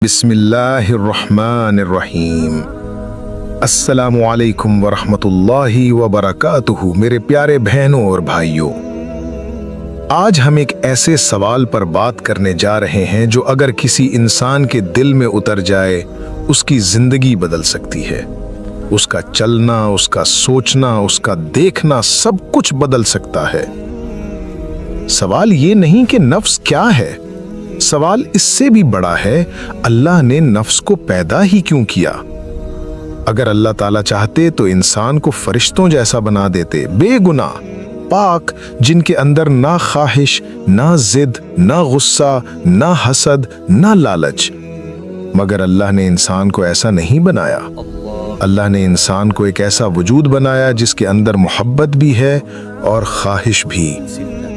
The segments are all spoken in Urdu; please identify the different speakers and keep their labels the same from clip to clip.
Speaker 1: بسم اللہ الرحمن الرحیم۔ السلام علیکم ورحمۃ اللہ وبرکاتہ۔ میرے پیارے بہنوں اور بھائیوں، آج ہم ایک ایسے سوال پر بات کرنے جا رہے ہیں جو اگر کسی انسان کے دل میں اتر جائے اس کی زندگی بدل سکتی ہے۔ اس کا چلنا، اس کا سوچنا، اس کا دیکھنا، سب کچھ بدل سکتا ہے۔ سوال یہ نہیں کہ نفس کیا ہے، سوال اس سے بھی بڑا ہے، اللہ نے نفس کو پیدا ہی کیوں کیا؟ اگر اللہ تعالیٰ چاہتے تو انسان کو فرشتوں جیسا بنا دیتے، بے گناہ، پاک، جن کے اندر نہ خواہش، نہ ضد، نہ غصہ، نہ حسد، نہ لالچ۔ مگر اللہ نے انسان کو ایسا نہیں بنایا۔ اللہ نے انسان کو ایک ایسا وجود بنایا جس کے اندر محبت بھی ہے اور خواہش بھی،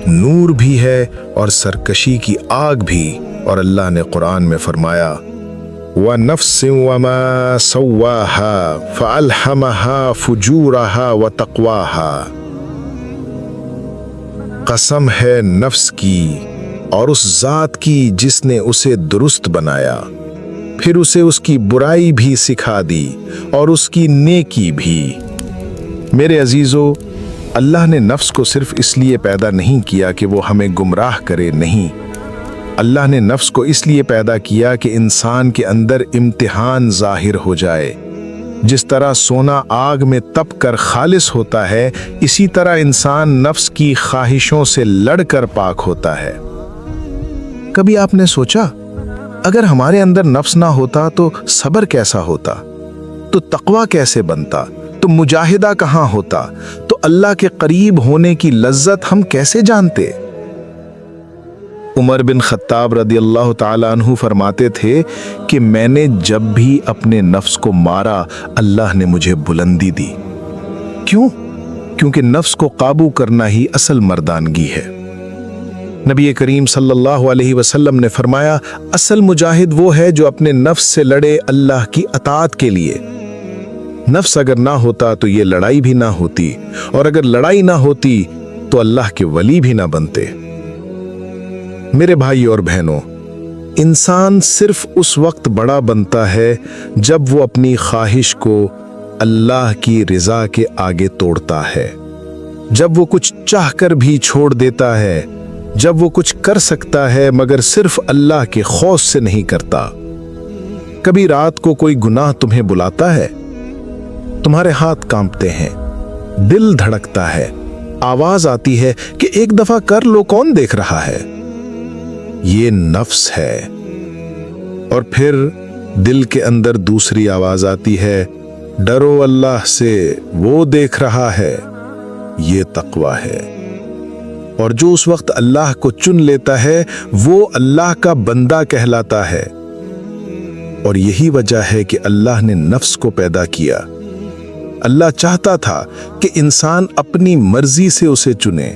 Speaker 1: نور بھی ہے اور سرکشی کی آگ بھی۔ اور اللہ نے قرآن میں فرمایا وَنَفْسٍ وَمَا سَوَّاهَا فَأَلْهَمَهَا فُجُورَهَا وَتَقْوَاهَا۔ قسم ہے نفس کی اور اس ذات کی جس نے اسے درست بنایا، پھر اسے اس کی برائی بھی سکھا دی اور اس کی نیکی بھی۔ میرے عزیزو، اللہ نے نفس کو صرف اس لیے پیدا نہیں کیا کہ وہ ہمیں گمراہ کرے، نہیں۔ اللہ نے نفس کو اس لیے پیدا کیا کہ انسان کے اندر امتحان ظاہر ہو جائے۔ جس طرح سونا آگ میں تپ کر خالص ہوتا ہے، اسی طرح انسان نفس کی خواہشوں سے لڑ کر پاک ہوتا ہے۔ کبھی آپ نے سوچا، اگر ہمارے اندر نفس نہ ہوتا تو صبر کیسا ہوتا؟ تو تقوی کیسے بنتا؟ تو مجاہدہ کہاں ہوتا؟ تو اللہ کے قریب ہونے کی لذت ہم کیسے جانتے؟ عمر بن خطاب رضی اللہ تعالیٰ عنہ فرماتے تھے کہ میں نے جب بھی اپنے نفس کو مارا، اللہ نے مجھے بلندی دی۔ کیوں؟ کیونکہ نفس کو قابو کرنا ہی اصل مردانگی ہے۔ نبی کریم صلی اللہ علیہ وسلم نے فرمایا، اصل مجاہد وہ ہے جو اپنے نفس سے لڑے اللہ کی اطاعت کے لیے۔ نفس اگر نہ ہوتا تو یہ لڑائی بھی نہ ہوتی، اور اگر لڑائی نہ ہوتی تو اللہ کے ولی بھی نہ بنتے۔ میرے بھائی اور بہنوں، انسان صرف اس وقت بڑا بنتا ہے جب وہ اپنی خواہش کو اللہ کی رضا کے آگے توڑتا ہے، جب وہ کچھ چاہ کر بھی چھوڑ دیتا ہے، جب وہ کچھ کر سکتا ہے مگر صرف اللہ کے خوف سے نہیں کرتا۔ کبھی رات کو کوئی گناہ تمہیں بلاتا ہے، تمہارے ہاتھ کانپتے ہیں، دل دھڑکتا ہے، آواز آتی ہے کہ ایک دفعہ کر لو، کون دیکھ رہا ہے؟ یہ نفس ہے۔ اور پھر دل کے اندر دوسری آواز آتی ہے، ڈرو اللہ سے، وہ دیکھ رہا ہے۔ یہ تقوی ہے۔ اور جو اس وقت اللہ کو چن لیتا ہے وہ اللہ کا بندہ کہلاتا ہے۔ اور یہی وجہ ہے کہ اللہ نے نفس کو پیدا کیا۔ اللہ چاہتا تھا کہ انسان اپنی مرضی سے اسے چنے،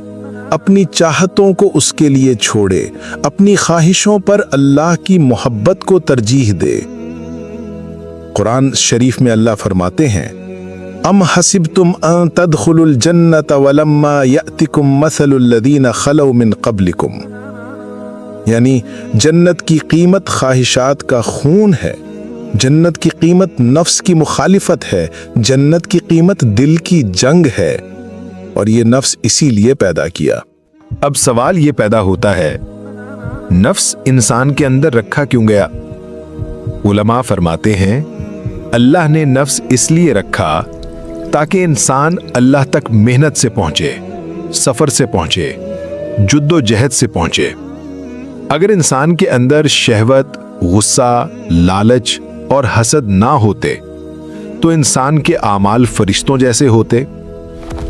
Speaker 1: اپنی چاہتوں کو اس کے لیے چھوڑے، اپنی خواہشوں پر اللہ کی محبت کو ترجیح دے۔ قرآن شریف میں اللہ فرماتے ہیں، ام حسبتم ان تدخلوا الجنة ولما يأتكم مثل الذين خلوا من قبلكم، یعنی جنت کی قیمت خواہشات کا خون ہے، جنت کی قیمت نفس کی مخالفت ہے، جنت کی قیمت دل کی جنگ ہے، اور یہ نفس اسی لیے پیدا کیا۔ اب سوال یہ پیدا ہوتا ہے، نفس انسان کے اندر رکھا کیوں گیا؟ علماء فرماتے ہیں، اللہ نے نفس اس لیے رکھا تاکہ انسان اللہ تک محنت سے پہنچے، سفر سے پہنچے، جد و جہد سے پہنچے۔ اگر انسان کے اندر شہوت، غصہ، لالچ اور حسد نہ ہوتے تو انسان کے اعمال فرشتوں جیسے ہوتے،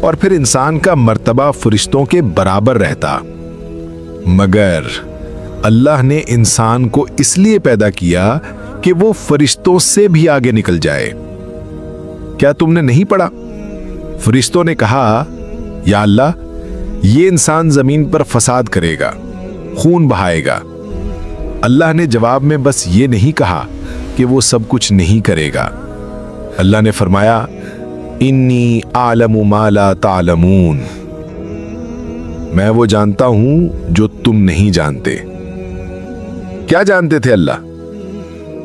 Speaker 1: اور پھر انسان کا مرتبہ فرشتوں کے برابر رہتا۔ مگر اللہ نے انسان کو اس لیے پیدا کیا کہ وہ فرشتوں سے بھی آگے نکل جائے۔ کیا تم نے نہیں پڑھا؟ فرشتوں نے کہا، یا اللہ، یہ انسان زمین پر فساد کرے گا، خون بہائے گا۔ اللہ نے جواب میں بس یہ نہیں کہا کہ وہ سب کچھ نہیں کرے گا۔ اللہ نے فرمایا، انی اعلم ما لا تعلمون، میں وہ جانتا ہوں جو تم نہیں جانتے۔ کیا جانتے تھے اللہ؟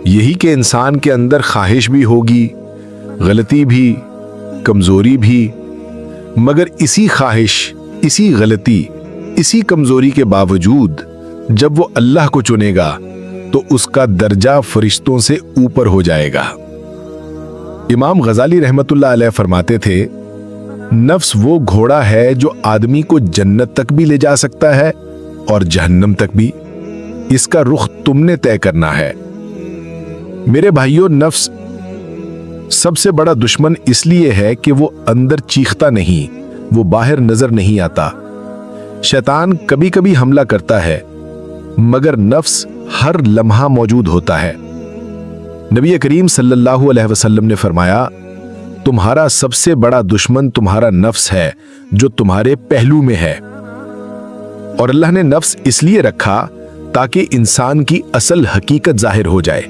Speaker 1: یہی کہ انسان کے اندر خواہش بھی ہوگی، غلطی بھی، کمزوری بھی، مگر اسی خواہش، اسی غلطی، اسی کمزوری کے باوجود جب وہ اللہ کو چنے گا تو اس کا درجہ فرشتوں سے اوپر ہو جائے گا۔ امام غزالی رحمت اللہ علیہ فرماتے تھے، نفس وہ گھوڑا ہے جو آدمی کو جنت تک بھی لے جا سکتا ہے اور جہنم تک بھی، اس کا رخ تم نے طے کرنا ہے۔ میرے بھائیوں، نفس سب سے بڑا دشمن اس لیے ہے کہ وہ اندر چیختا نہیں، وہ باہر نظر نہیں آتا۔ شیطان کبھی کبھی حملہ کرتا ہے مگر نفس ہر لمحہ موجود ہوتا ہے۔ نبی کریم صلی اللہ علیہ وسلم نے فرمایا، تمہارا سب سے بڑا دشمن تمہارا نفس ہے جو تمہارے پہلو میں ہے۔ اور اللہ نے نفس اس لیے رکھا تاکہ انسان کی اصل حقیقت ظاہر ہو جائے۔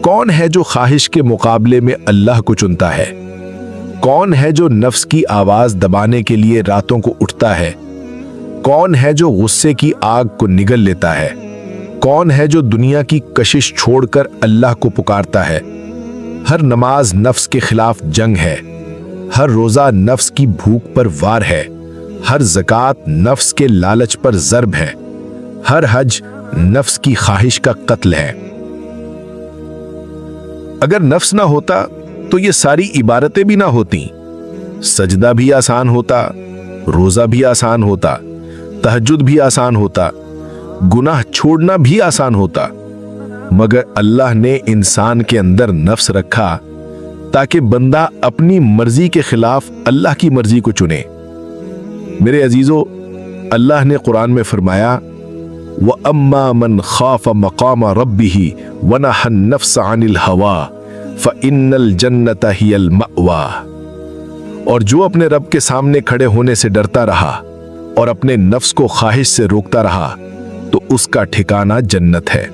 Speaker 1: کون ہے جو خواہش کے مقابلے میں اللہ کو چنتا ہے؟ کون ہے جو نفس کی آواز دبانے کے لیے راتوں کو اٹھتا ہے؟ کون ہے جو غصے کی آگ کو نگل لیتا ہے؟ کون ہے جو دنیا کی کشش چھوڑ کر اللہ کو پکارتا ہے؟ ہر نماز نفس کے خلاف جنگ ہے، ہر روزہ نفس کی بھوک پر وار ہے، ہر زکوٰۃ نفس کے لالچ پر ضرب ہے، ہر حج نفس کی خواہش کا قتل ہے۔ اگر نفس نہ ہوتا تو یہ ساری عبادتیں بھی نہ ہوتی، سجدہ بھی آسان ہوتا، روزہ بھی آسان ہوتا، تہجد بھی آسان ہوتا، گناہ چھوڑنا بھی آسان ہوتا، مگر اللہ نے انسان کے اندر نفس رکھا تاکہ بندہ اپنی مرضی کے خلاف اللہ کی مرضی کو چنے۔ میرے عزیزو، اللہ نے قرآن میں فرمایا، وَأَمَّا مَنْ خَافَ مَقَامَ رَبِّهِ وَنَهَى النَّفْسَ عَنِ الْهَوَىٰ فَإِنَّ الْجَنَّةَ هِيَ الْمَأْوَىٰ، اور جو اپنے رب کے سامنے کھڑے ہونے سے ڈرتا رہا اور اپنے نفس کو خواہش سے روکتا رہا تو اس کا ٹھکانہ جنت ہے۔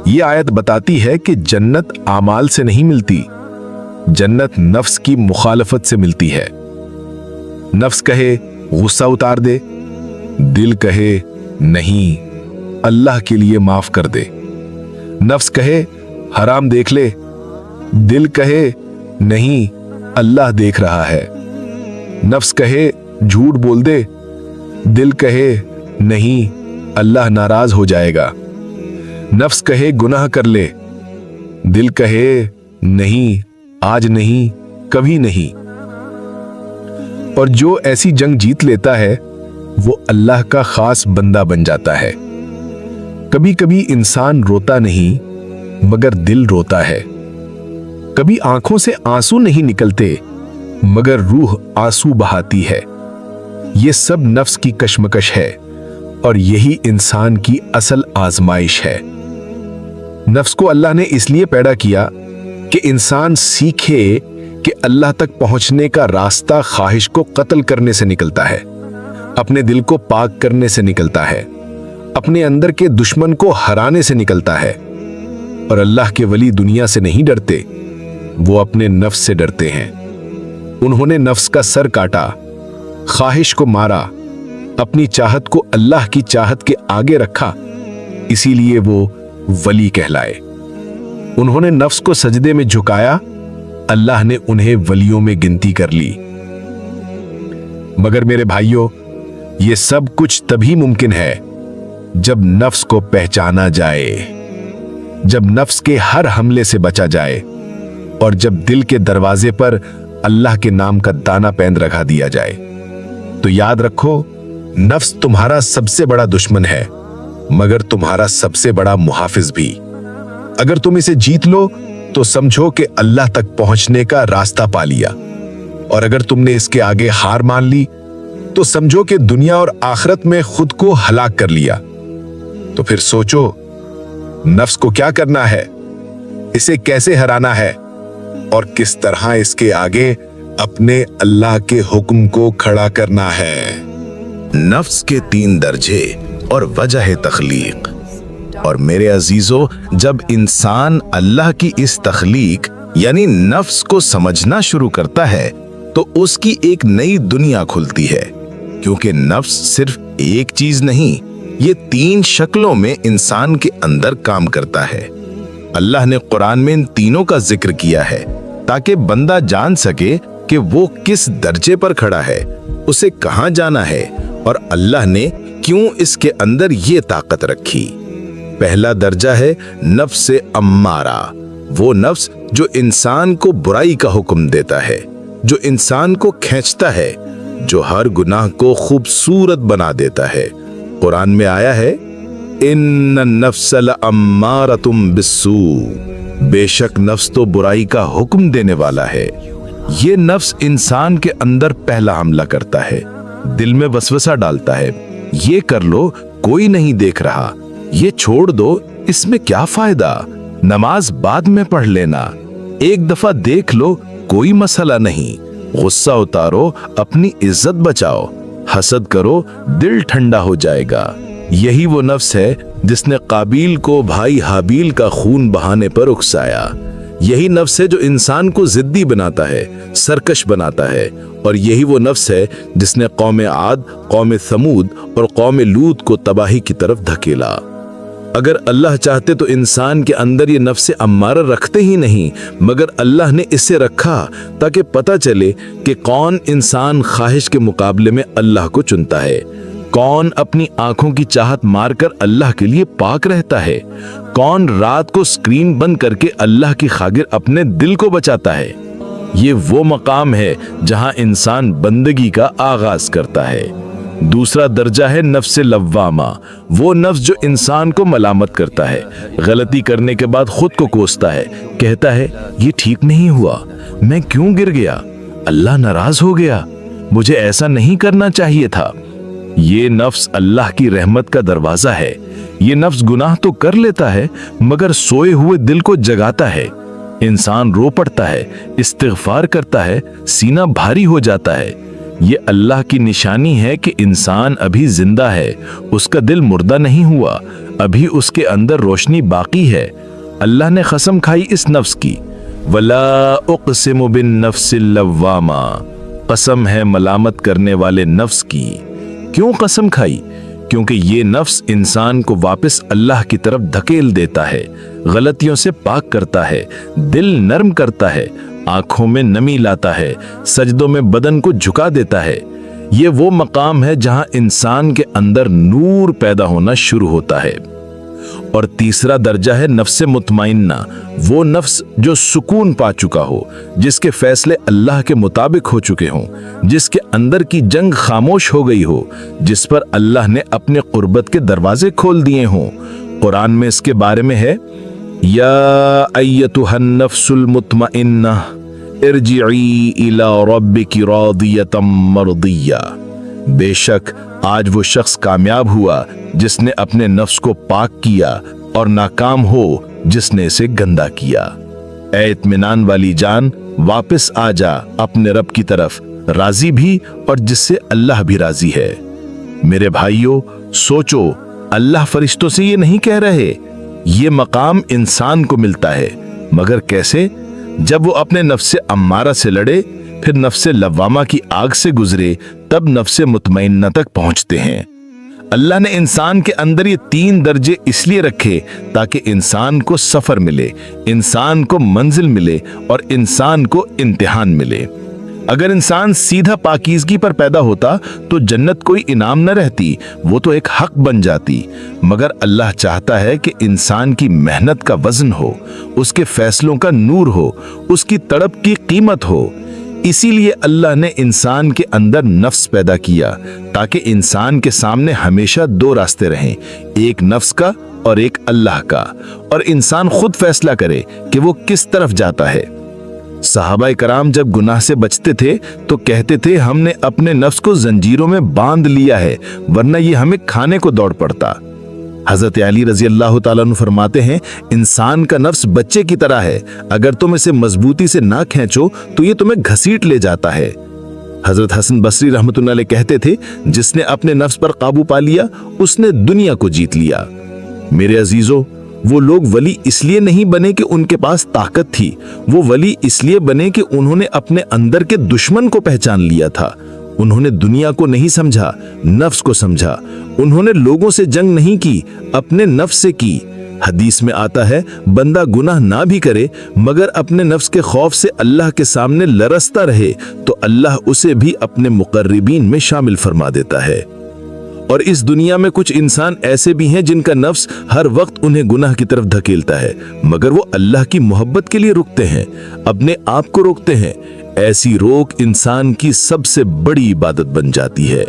Speaker 1: یہ آیت بتاتی ہے کہ جنت اعمال سے نہیں ملتی، جنت نفس کی مخالفت سے ملتی ہے۔ نفس کہے غصہ اتار دے، دل کہے نہیں اللہ کے لیے معاف کر دے۔ نفس کہے حرام دیکھ لے، دل کہے نہیں اللہ دیکھ رہا ہے۔ نفس کہے جھوٹ بول دے، دل کہے نہیں اللہ ناراض ہو جائے گا۔ نفس کہے گناہ کر لے، دل کہے نہیں آج نہیں کبھی نہیں۔ اور جو ایسی جنگ جیت لیتا ہے وہ اللہ کا خاص بندہ بن جاتا ہے۔ کبھی کبھی انسان روتا نہیں مگر دل روتا ہے، کبھی آنکھوں سے آنسو نہیں نکلتے مگر روح آنسو بہاتی ہے۔ یہ سب نفس کی کشمکش ہے اور یہی انسان کی اصل آزمائش ہے۔ نفس کو اللہ نے اس لیے پیدا کیا کہ انسان سیکھے کہ اللہ تک پہنچنے کا راستہ خواہش کو قتل کرنے سے نکلتا ہے، اپنے دل کو پاک کرنے سے نکلتا ہے، اپنے اندر کے دشمن کو ہرانے سے نکلتا ہے۔ اور اللہ کے ولی دنیا سے نہیں ڈرتے، وہ اپنے نفس سے ڈرتے ہیں۔ انہوں نے نفس کا سر کاٹا، خواہش کو مارا، اپنی چاہت کو اللہ کی چاہت کے آگے رکھا، اسی لیے وہ ولی کہلائے۔ انہوں نے نفس کو سجدے میں جھکایا، اللہ نے انہیں ولیوں میں گنتی کر لی۔ مگر میرے بھائیوں، یہ سب کچھ تبھی ممکن ہے جب نفس کو پہچانا جائے، جب نفس کے ہر حملے سے بچا جائے، اور جب دل کے دروازے پر اللہ کے نام کا دانہ پیند رکھا دیا جائے۔ تو یاد رکھو، نفس تمہارا سب سے بڑا دشمن ہے مگر تمہارا سب سے بڑا محافظ بھی۔ اگر تم اسے جیت لو تو سمجھو کہ اللہ تک پہنچنے کا راستہ پا لیا، اور اگر تم نے اس کے آگے ہار مان لی تو سمجھو کہ دنیا اور آخرت میں خود کو ہلاک کر لیا۔ تو پھر سوچو، نفس کو کیا کرنا ہے، اسے کیسے ہرانا ہے، اور کس طرح اس کے آگے اپنے اللہ کے حکم کو کھڑا کرنا ہے۔ نفس کے 3 درجے اور وجہ تخلیق۔ اور میرے عزیزو، جب انسان اللہ کی اس تخلیق یعنی نفس کو سمجھنا شروع کرتا ہے تو اس کی ایک نئی دنیا کھلتی ہے، کیونکہ نفس صرف ایک چیز نہیں، یہ 3 شکلوں میں انسان کے اندر کام کرتا ہے۔ اللہ نے قرآن میں ان تینوں کا ذکر کیا ہے تاکہ بندہ جان سکے کہ وہ کس درجے پر کھڑا ہے، اسے کہاں جانا ہے اور اللہ نے کیوں اس کے اندر یہ طاقت رکھی۔ پہلا درجہ ہے نفس امارہ، وہ نفس جو انسان کو برائی کا حکم دیتا ہے، جو انسان کو کھینچتا ہے، جو ہر گناہ کو خوبصورت بنا دیتا ہے۔ قرآن میں آیا ہے ان النفس لامارۃ بالسوء، بے شک نفس تو برائی کا حکم دینے والا ہے۔ یہ نفس انسان کے اندر پہلا حملہ کرتا ہے، دل میں وسوسہ ڈالتا ہے، یہ کر لو کوئی نہیں دیکھ رہا، یہ چھوڑ دو اس میں کیا فائدہ، نماز بعد میں پڑھ لینا، ایک دفعہ دیکھ لو کوئی مسئلہ نہیں، غصہ اتارو اپنی عزت بچاؤ، حسد کرو دل ٹھنڈا ہو جائے گا۔ یہی وہ نفس ہے جس نے قابیل کو بھائی حابیل کا خون بہانے پر اکسایا۔ یہی نفس ہے جو انسان کو ضدی بناتا ہے، سرکش بناتا ہے، اور یہی وہ نفس ہے جس نے قوم عاد، قوم ثمود اور قوم لوط کو تباہی کی طرف دھکیلا۔ اگر اللہ چاہتے تو انسان کے اندر یہ نفس امارہ رکھتے ہی نہیں، مگر اللہ نے اسے رکھا تاکہ پتہ چلے کہ کون انسان خواہش کے مقابلے میں اللہ کو چنتا ہے، کون اپنی آنکھوں کی چاہت مار کر اللہ کے لیے پاک رہتا ہے، کون رات کو سکرین بند کر کے اللہ کی خاطر اپنے دل کو بچاتا ہے۔ یہ وہ مقام ہے جہاں انسان بندگی کا آغاز کرتا ہے۔ دوسرا درجہ ہے نفس لوامہ، وہ نفس جو انسان کو ملامت کرتا ہے، غلطی کرنے کے بعد خود کو کوستا ہے، کہتا ہے یہ ٹھیک نہیں ہوا، میں کیوں گر گیا، اللہ ناراض ہو گیا، مجھے ایسا نہیں کرنا چاہیے تھا۔ یہ نفس اللہ کی رحمت کا دروازہ ہے۔ یہ نفس گناہ تو کر لیتا ہے مگر سوئے ہوئے دل کو جگاتا ہے، انسان رو پڑتا ہے، استغفار کرتا ہے، سینہ بھاری ہو جاتا ہے۔ یہ اللہ کی نشانی ہے کہ انسان ابھی زندہ ہے، اس کا دل مردہ نہیں ہوا، ابھی اس کے اندر روشنی باقی ہے۔ اللہ نے قسم کھائی اس نفس کی، وَلَا أُقْسِمُ بِالنَّفْسِ اللَّوَّامَةِ، قسم ہے ملامت کرنے والے نفس کی۔ کیوں قسم کھائی؟ کیونکہ یہ نفس انسان کو واپس اللہ کی طرف دھکیل دیتا ہے، غلطیوں سے پاک کرتا ہے، دل نرم کرتا ہے، آنکھوں میں نمی لاتا ہے، سجدوں میں بدن کو جھکا دیتا ہے۔ یہ وہ مقام ہے جہاں انسان کے اندر نور پیدا ہونا شروع ہوتا ہے۔ اور تیسرا درجہ ہے نفس مطمئنہ، وہ نفس جو سکون پا چکا ہو، جس کے فیصلے اللہ کے مطابق ہو چکے ہوں، جس کے اندر کی جنگ خاموش ہو گئی ہو، جس پر اللہ نے اپنے قربت کے دروازے کھول دیے ہوں۔ قرآن میں اس کے بارے میں ہے یا ایتھا النفس المطمئنہ ارجعی الی ربک راضیۃ مرضیہ، بے شک آج وہ شخص کامیاب ہوا جس نے اپنے نفس کو پاک کیا، اور ناکام ہو جس نے اسے گندا کیا۔ اے اطمینان والی جان، واپس آ جا اپنے رب کی طرف، راضی بھی اور جس سے اللہ بھی راضی ہے۔ میرے بھائیوں، سوچو، اللہ فرشتوں سے یہ نہیں کہہ رہے، یہ مقام انسان کو ملتا ہے، مگر کیسے؟ جب وہ اپنے نفس امارہ سے لڑے، پھر نفس لوامہ کی آگ سے گزرے، تب نفس مطمئنہ تک پہنچتے ہیں۔ اللہ نے انسان کے اندر یہ 3 درجے اس لیے رکھے تاکہ انسان کو سفر ملے، انسان کو منزل ملے اور انسان کو امتحان ملے۔ اگر انسان سیدھا پاکیزگی پر پیدا ہوتا تو جنت کوئی انعام نہ رہتی، وہ تو ایک حق بن جاتی، مگر اللہ چاہتا ہے کہ انسان کی محنت کا وزن ہو، اس کے فیصلوں کا نور ہو، اس کی تڑپ کی قیمت ہو۔ اسی لیے اللہ نے انسان کے اندر نفس پیدا کیا تاکہ انسان کے سامنے ہمیشہ 2 راستے رہیں، ایک نفس کا اور ایک اللہ کا، اور انسان خود فیصلہ کرے کہ وہ کس طرف جاتا ہے۔ صحابہ کرام جب گناہ سے بچتے تھے تو کہتے تھے ہم نے اپنے نفس کو زنجیروں میں باندھ لیا ہے، ورنہ یہ ہمیں کھانے کو دوڑ پڑتا۔ حضرت علی رضی اللہ تعالیٰ عنہ فرماتے ہیں انسان کا نفس بچے کی طرح ہے، اگر تم اسے مضبوطی سے نہ کھینچو تو یہ تمہیں گھسیٹ لے جاتا ہے۔ حضرت حسن بصری رحمۃ اللہ علیہ کہتے تھے جس نے اپنے نفس پر قابو پا لیا اس نے دنیا کو جیت لیا۔ میرے عزیزو، وہ لوگ ولی اس لیے نہیں بنے کہ ان کے پاس طاقت تھی، وہ ولی اس لیے بنے کہ انہوں نے اپنے اندر کے دشمن کو پہچان لیا تھا۔ انہوں نے دنیا کو نہیں سمجھا، نفس کو سمجھا۔ انہوں نے لوگوں سے جنگ نہیں کی، اپنے نفس سے کی۔ حدیث میں آتا ہے بندہ گناہ نہ بھی کرے مگر اپنے نفس کے خوف سے اللہ کے سامنے لرزتا رہے تو اللہ اسے بھی اپنے مقربین میں شامل فرما دیتا ہے۔ اور اس دنیا میں کچھ انسان ایسے بھی ہیں جن کا نفس ہر وقت انہیں گناہ کی طرف دھکیلتا ہے مگر وہ اللہ کی محبت کے لیے رکتے ہیں، اپنے آپ کو روکتے ہیں۔ ایسی روک انسان کی سب سے بڑی عبادت بن جاتی ہے۔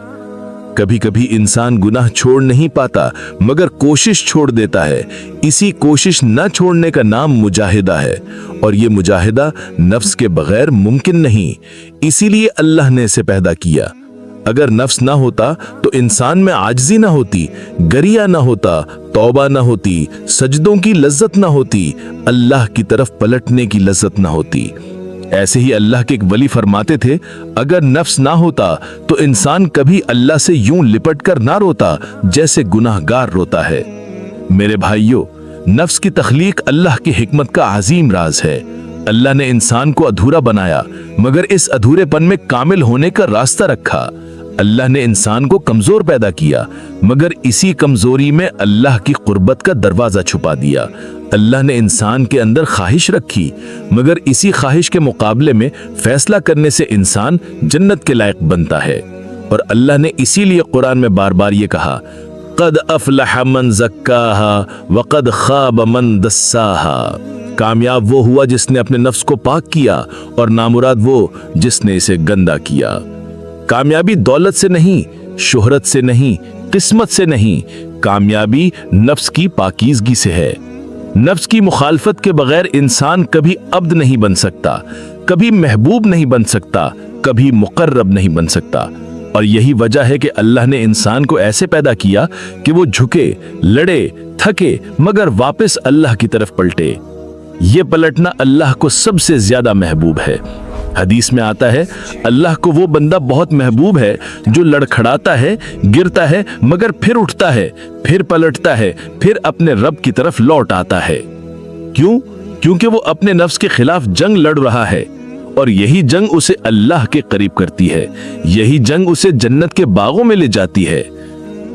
Speaker 1: کبھی کبھی انسان گناہ چھوڑ نہیں پاتا مگر کوشش چھوڑ دیتا ہے۔ اسی کوشش نہ چھوڑنے کا نام مجاہدہ ہے، اور یہ مجاہدہ نفس کے بغیر ممکن نہیں، اسی لیے اللہ نے اسے پیدا کیا۔ اگر نفس نہ ہوتا تو انسان میں عاجزی نہ ہوتی، گریہ نہ ہوتا، توبہ نہ ہوتی، سجدوں کی لذت نہ ہوتی، اللہ کی طرف پلٹنے کی لذت نہ ہوتی۔ ایسے ہی اللہ کے ایک ولی فرماتے تھے اگر نفس نہ ہوتا تو انسان کبھی اللہ سے یوں لپٹ کر نہ روتا جیسے گناہگار روتا ہے۔ میرے بھائیوں، نفس کی تخلیق اللہ کی حکمت کا عظیم راز ہے۔ اللہ نے انسان کو ادھورا بنایا مگر اس ادھورے پن میں کامل ہونے کا راستہ رکھا۔ اللہ نے انسان کو کمزور پیدا کیا مگر اسی کمزوری میں اللہ کی قربت کا دروازہ چھپا دیا۔ اللہ نے انسان کے اندر خواہش رکھی مگر اسی خواہش کے مقابلے میں فیصلہ کرنے سے انسان جنت کے لائق بنتا ہے۔ اور اللہ نے اسی لیے قرآن میں بار بار یہ کہا قد افلح من زکاہا وقد خاب من دساہا۔ کامیاب وہ ہوا جس نے اپنے نفس کو پاک کیا اور نامراد وہ جس نے اسے گندا کیا۔ کامیابی دولت سے نہیں، شہرت سے نہیں، قسمت سے نہیں، کامیابی نفس کی پاکیزگی سے ہے۔ نفس کی مخالفت کے بغیر انسان کبھی عبد نہیں بن سکتا، کبھی محبوب نہیں بن سکتا، کبھی مقرب نہیں بن سکتا۔ اور یہی وجہ ہے کہ اللہ نے انسان کو ایسے پیدا کیا کہ وہ جھکے، لڑے، تھکے مگر واپس اللہ کی طرف پلٹے۔ یہ پلٹنا اللہ کو سب سے زیادہ محبوب ہے۔ حدیث میں آتا ہے اللہ کو وہ بندہ بہت محبوب ہے جو لڑکھڑاتا ہے، گرتا ہے مگر پھر اٹھتا ہے، پھر پلٹتا ہے، پھر اپنے رب کی طرف لوٹ آتا ہے۔ کیوں؟ کیونکہ وہ اپنے نفس کے خلاف جنگ لڑ رہا ہے، اور یہی جنگ اسے اللہ کے قریب کرتی ہے، یہی جنگ اسے جنت کے باغوں میں لے جاتی ہے۔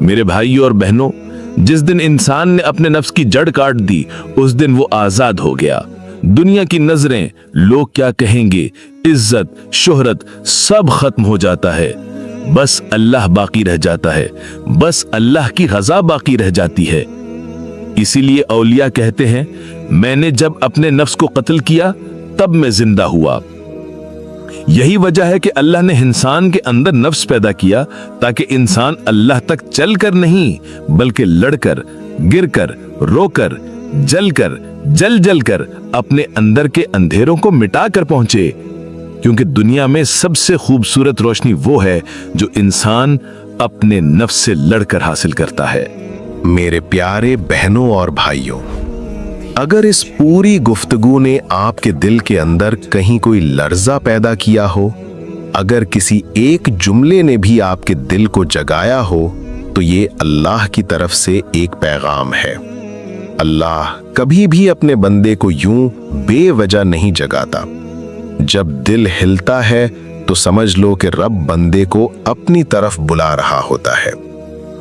Speaker 1: میرے بھائیوں اور بہنوں، جس دن انسان نے اپنے نفس کی جڑ کاٹ دی اس دن وہ آزاد ہو گیا۔ دنیا کی نظریں، لوگ کیا کہیں گے، عزت، شہرت سب ختم ہو جاتا ہے، بس اللہ باقی رہ جاتا ہے، بس اللہ کی رضا باقی رہ جاتی ہے۔ اسی لیے اولیاء کہتے ہیں میں نے جب اپنے نفس کو قتل کیا تب میں زندہ ہوا۔ یہی وجہ ہے کہ اللہ نے انسان کے اندر نفس پیدا کیا تاکہ انسان اللہ تک چل کر نہیں بلکہ لڑ کر، گر کر، رو کر، جل کر، جل کر اپنے اندر کے اندھیروں کو مٹا کر پہنچے، کیونکہ دنیا میں سب سے خوبصورت روشنی وہ ہے جو انسان اپنے نفس سے لڑ کر حاصل کرتا ہے۔
Speaker 2: میرے پیارے بہنوں اور بھائیوں، اگر اس پوری گفتگو نے آپ کے دل کے اندر کہیں کوئی لرزہ پیدا کیا ہو، اگر کسی ایک جملے نے بھی آپ کے دل کو جگایا ہو، تو یہ اللہ کی طرف سے ایک پیغام ہے۔ اللہ کبھی بھی اپنے بندے کو یوں بے وجہ نہیں جگاتا۔ جب دل ہلتا ہے تو سمجھ لو کہ رب بندے کو اپنی طرف بلا رہا ہوتا ہے۔